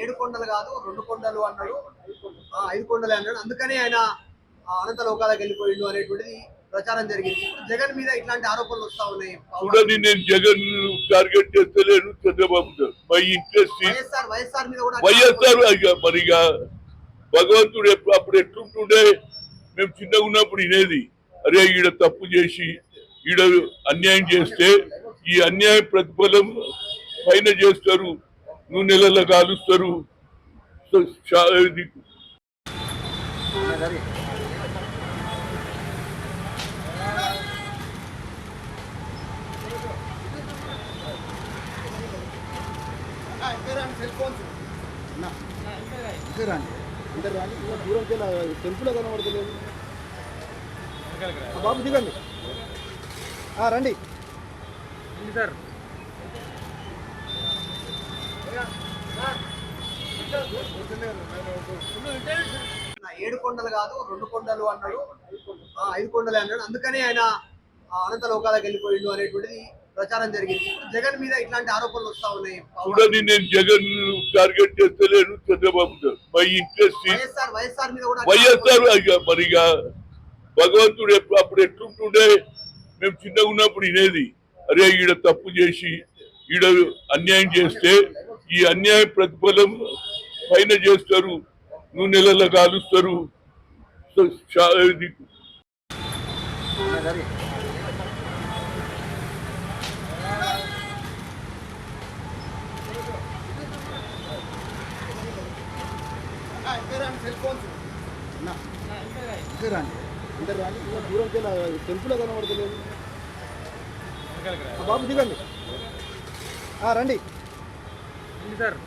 ఏడు కొండలు కాదు 2 కొండలు అన్నాడు. 5 కొండలే అన్నాడు. అందుకనే ఆయన అనంత లోకాలకు వెళ్ళిపోయిండు అనేటువంటిది ప్రచారం జరిగింది. ఇప్పుడు జగన్ మీద ఇట్లాంటి ఆరోపణలు వస్తా ఉన్నాయి. చూడండి, నేను జగన్ టార్గెట్ చేస్తలేను, చంద్రబాబు గారు. మై ఇంట్రెస్ట్ వైఎస్ఆర్ మీద కూడా వైఎస్ఆర్ మరిగా భగవంతుడు అప్పుడు ఎట్లుంటుండే, మేము చిన్నగా ఉన్నప్పుడు వినేది, అరే ఈడ తప్పు చేసి ఈడ అన్యాయం చేస్తే ఈ అన్యాయం ప్రతిఫలం పైన చేస్తారు, నువ్వు నెలల్లో కాలుస్తారు. ఇంటర్ రాండి, దూరంకి టెంపుల్ కనబడతలేదు. బాబు దిగండి, రండి సార్. ఏడు కొండలు కాదు 2 కొండలు అన్నాడు. 5 కొండలే అన్నాడు. అందుకనే ఆయన అనంత లోకాలకు వెళ్ళిపోయిండు అనేటువంటిది ప్రచారం జరిగింది. ఇప్పుడు జగన్ మీద ఇట్లాంటి ఆరోపణలు వస్తా ఉన్నాయి. చూడండి, నేను జగన్ టార్గెట్ చేస్తలేను, చంద్రబాబు గారు. మై ఇంట్రెస్ట్ వైఎస్ఆర్ మీద కూడా వైఎస్ఆర్ మరిగా భగవంతుడు అప్పుడు ఎట్లుంటుండే, మేము చిన్నగా ఉన్నప్పుడు వినేది, అరే ఈడ తప్పు చేసి ఈడ అన్యాయం చేస్తే ఈ అన్యాయం ప్రతిఫలం పైన చేస్తారు, నువ్వు నెలల్లో కాలుస్తారు. రండి, ఇంటర్ రాండి, దూరంకి టెంపుల్ కనబడతలేదు. బాబు దిగండి, రండి సార్.